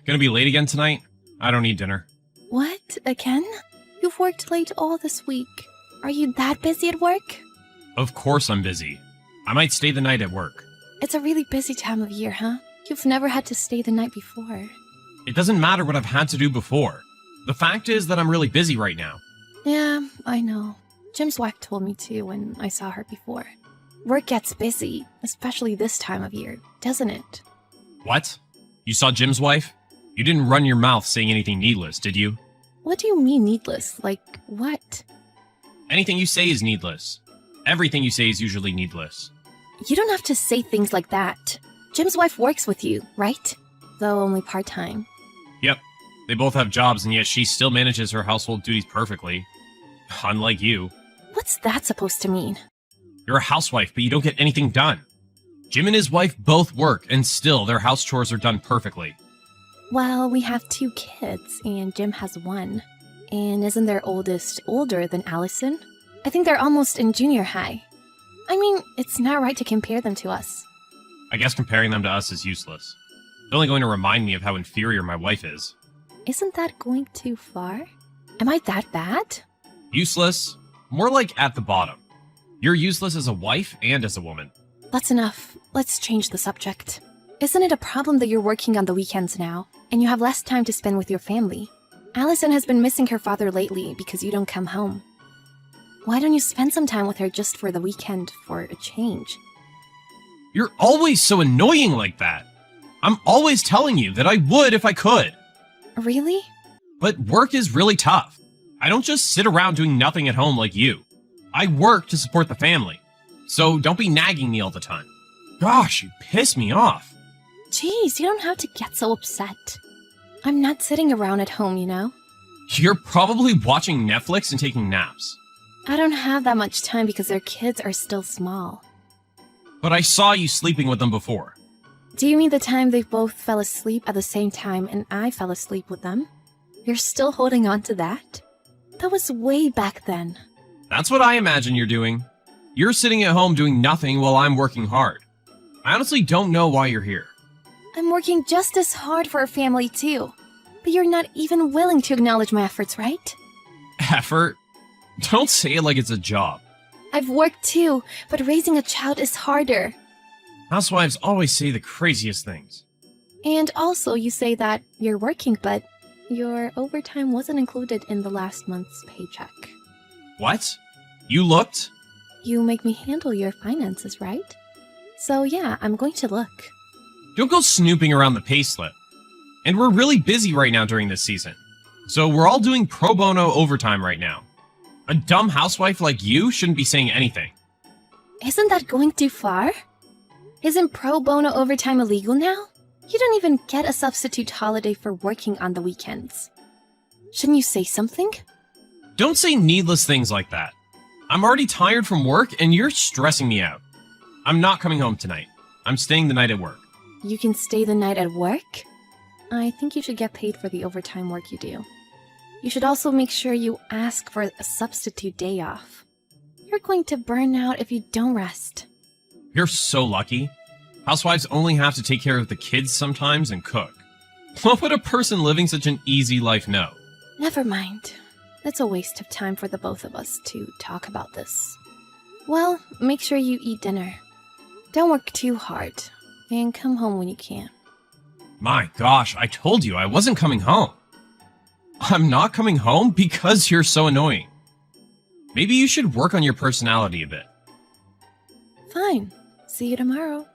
Gonna be late again tonight? I don't need dinner. What? Again? You've worked late all this week. Are you that busy at work? Of course I'm busy. I might stay the night at work. It's a really busy time of year, huh? You've never had to stay the night before. It doesn't matter what I've had to do before. The fact is that I'm really busy right now. Yeah, I know. Jim's wife told me too when I saw her before. Work gets busy, especially this time of year, doesn't it? What? You saw Jim's wife? You didn't run your mouth saying anything needless, did you? What do you mean needless? Like, what? Anything you say is needless. Everything you say is usually needless. You don't have to say things like that. Jim's wife works with you, right? Though only part-time. Yep. They both have jobs, and yet she still manages her household duties perfectly. Unlike you. What's that supposed to mean? You're a housewife, but you don't get anything done. Jim and his wife both work, and still their house chores are done perfectly. Well, we have 2 kids, and Jim has 1. And isn't their oldest older than Allison? I think they're almost in junior high. I mean, it's not right to compare them to us. I guess comparing them to us is useless. They're only going to remind me of how inferior my wife is. Isn't that going too far? Am I that bad? Useless? More like at the bottom. You're useless as a wife and as a woman. That's enough. Let's change the subject. Isn't it a problem that you're working on the weekends now, and you have less time to spend with your family? Allison has been missing her father lately because you don't come home. Why don't you spend some time with her just for the weekend for a change? You're always so annoying like that. I'm always telling you that I would if I could. Really? But work is really tough. I don't just sit around doing nothing at home like you. I work to support the family. So don't be nagging me all the time. Gosh, you piss me off. Jeez, you don't have to get so upset. I'm not sitting around at home, you know? You're probably watching Netflix and taking naps. I don't have that much time because their kids are still small. But I saw you sleeping with them before. Do you mean the time they both fell asleep at the same time and I fell asleep with them? You're still holding on to that? That was way back then. That's what I imagine you're doing. You're sitting at home doing nothing while I'm working hard. I honestly don't know why you're here. I'm working just as hard for our family too. But you're not even willing to acknowledge my efforts, right? Effort? Don't say it like it's a job. I've worked too, but raising a child is harder. Housewives always say the craziest things. And also you say that you're working, but your overtime wasn't included in the last month's paycheck. What? You looked? You make me handle your finances, right? So yeah, I'm going to look. Don't go snooping around the payslip. And we're really busy right now during this season. So we're all doing pro bono overtime right now. A dumb housewife like you shouldn't be saying anything. Isn't that going too far? Isn't pro bono overtime illegal now? You don't even get a substitute holiday for working on the weekends. Shouldn't you say something? Don't say needless things like that. I'm already tired from work and you're stressing me out. I'm not coming home tonight. I'm staying the night at work. You can stay the night at work? I think you should get paid for the overtime work you do. You should also make sure you ask for a substitute day off. You're going to burn out if you don't rest. You're so lucky. Housewives only have to take care of the kids sometimes and cook. What would a person living such an easy life know? Never mind. It's a waste of time for the both of us to talk about this. Well, make sure you eat dinner. Don't work too hard, and come home when you can. My gosh, I told you I wasn't coming home. I'm not coming home because you're so annoying. Maybe you should work on your personality a bit. Fine. See you tomorrow.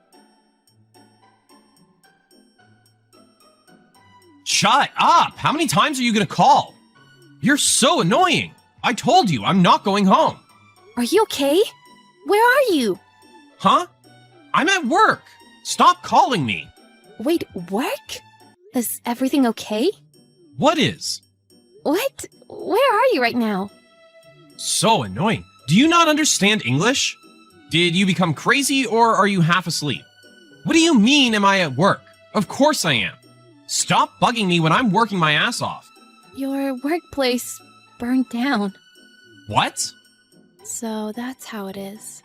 Shut up! How many times are you gonna call? You're so annoying! I told you, I'm not going home. Are you okay? Where are you? Huh? I'm at work. Stop calling me. Wait, work? Is everything okay? What is? What? Where are you right now? So annoying. Do you not understand English? Did you become crazy or are you half asleep? What do you mean am I at work? Of course I am. Stop bugging me when I'm working my ass off. Your workplace burned down. What? So that's how it is.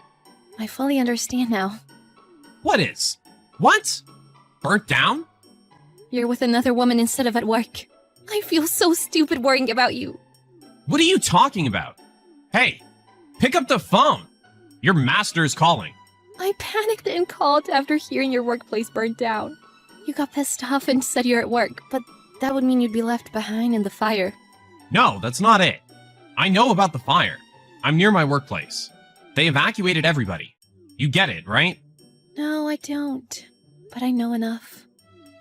I fully understand now. What is? What? Burnt down? You're with another woman instead of at work. I feel so stupid worrying about you. What are you talking about? Hey, pick up the phone. Your master is calling. I panicked and called after hearing your workplace burned down. You got pissed off and said you're at work, but that would mean you'd be left behind in the fire. No, that's not it. I know about the fire. I'm near my workplace. They evacuated everybody. You get it, right? No, I don't. But I know enough.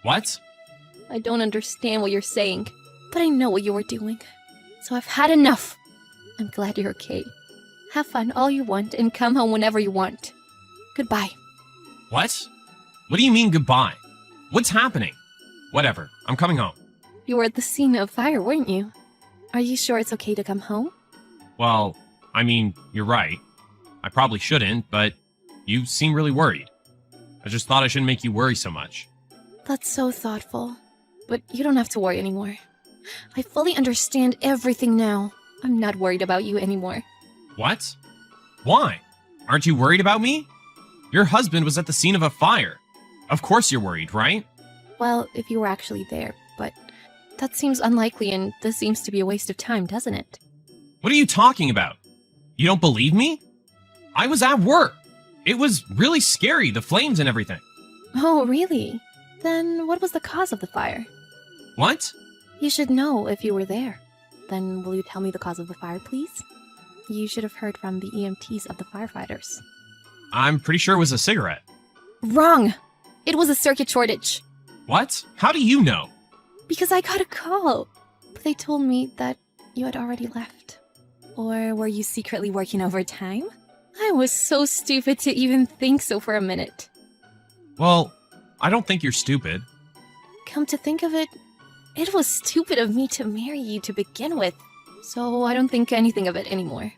What? I don't understand what you're saying, but I know what you were doing. So I've had enough. I'm glad you're okay. Have fun all you want and come home whenever you want. Goodbye. What? What do you mean goodbye? What's happening? Whatever, I'm coming home. You were at the scene of fire, weren't you? Are you sure it's okay to come home? Well, I mean, you're right. I probably shouldn't, but you seem really worried. I just thought I shouldn't make you worry so much. That's so thoughtful. But you don't have to worry anymore. I fully understand everything now. I'm not worried about you anymore. What? Why? Aren't you worried about me? Your husband was at the scene of a fire. Of course you're worried, right? Well, if you were actually there, but that seems unlikely and this seems to be a waste of time, doesn't it? What are you talking about? You don't believe me? I was at work. It was really scary, the flames and everything. Oh, really? Then what was the cause of the fire? What? You should know if you were there. Then will you tell me the cause of the fire, please? You should have heard from the EMTs of the firefighters. I'm pretty sure it was a cigarette. Wrong! It was a circuit shortage. What? How do you know? Because I got a call. But they told me that you had already left. Or were you secretly working overtime? I was so stupid to even think so for a minute. Well, I don't think you're stupid. Come to think of it, it was stupid of me to marry you to begin with. So I don't think anything of it anymore.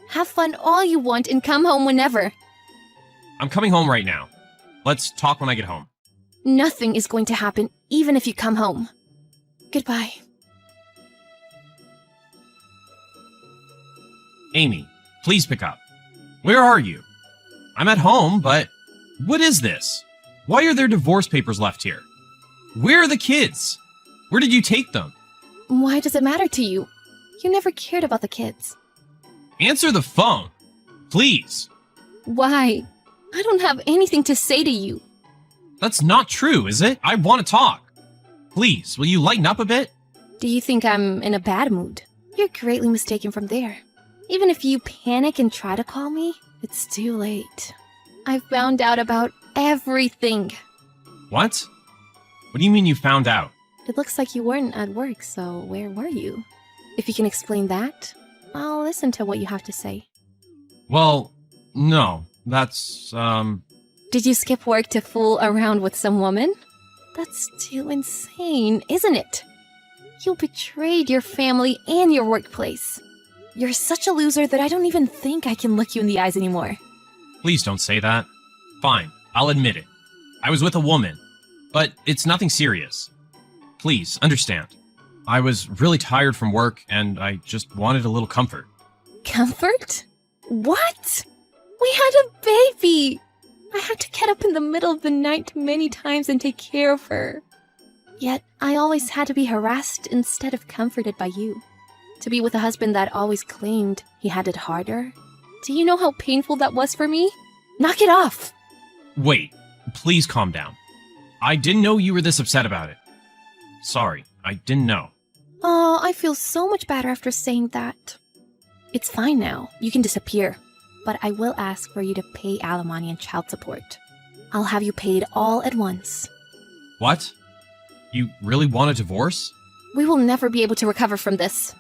Have fun all you want and come home whenever. I'm coming home right now. Let's talk when I get home. Nothing is going to happen, even if you come home. Goodbye. Amy, please pick up. Where are you? I'm at home, but what is this? Why are there divorce papers left here? Where are the kids? Where did you take them? Why does it matter to you? You never cared about the kids. Answer the phone, please. Why? I don't have anything to say to you. That's not true, is it? I want to talk. Please, will you lighten up a bit? Do you think I'm in a bad mood? You're greatly mistaken from there. Even if you panic and try to call me, it's too late. I found out about everything. What? What do you mean you found out? It looks like you weren't at work, so where were you? If you can explain that, I'll listen to what you have to say. Well, no, that's, Did you skip work to fool around with some woman? That's too insane, isn't it? You betrayed your family and your workplace. You're such a loser that I don't even think I can look you in the eyes anymore. Please don't say that. Fine, I'll admit it. I was with a woman, but it's nothing serious. Please, understand. I was really tired from work, and I just wanted a little comfort. Comfort? What? We had a baby! I had to get up in the middle of the night many times and take care of her. Yet, I always had to be harassed instead of comforted by you. To be with a husband that always claimed he had it harder. Do you know how painful that was for me? Knock it off! Wait, please calm down. I didn't know you were this upset about it. Sorry, I didn't know. Oh, I feel so much better after saying that. It's fine now. You can disappear. But I will ask for you to pay alimony and child support. I'll have you paid all at once. What? You really want a divorce? We will never be able to recover from this.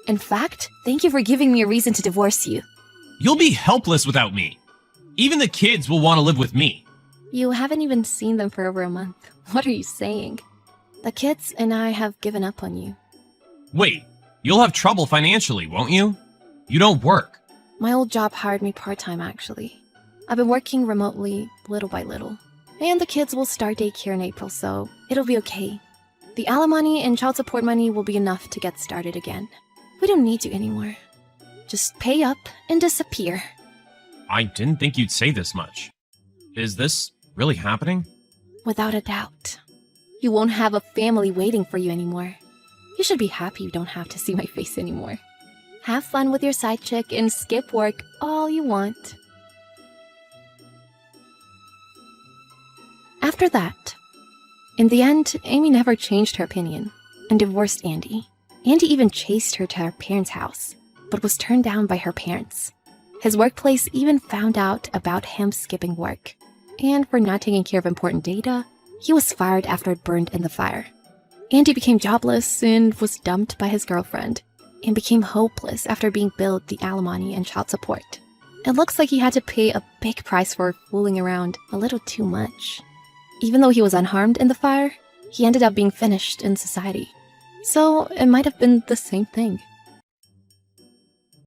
In fact, thank you for giving me a reason to divorce you. You'll be helpless without me. Even the kids will want to live with me. You haven't even seen them for over a month. What are you saying? The kids and I have given up on you. Wait, you'll have trouble financially, won't you? You don't work. My old job hired me part-time, actually. I've been working remotely, little by little. And the kids will start daycare in April, so it'll be okay. The alimony and child support money will be enough to get started again. We don't need you anymore. Just pay up and disappear. I didn't think you'd say this much. Is this really happening? Without a doubt. You won't have a family waiting for you anymore. You should be happy you don't have to see my face anymore. Have fun with your side chick and skip work all you want. After that, in the end, Amy never changed her opinion and divorced Andy. Andy even chased her to her parents' house, but was turned down by her parents. His workplace even found out about him skipping work, and for not taking care of important data, he was fired after it burned in the fire. Andy became jobless and was dumped by his girlfriend, and became hopeless after being billed the alimony and child support. It looks like he had to pay a big price for fooling around a little too much. Even though he was unharmed in the fire, he ended up being finished in society. So it might have been the same thing.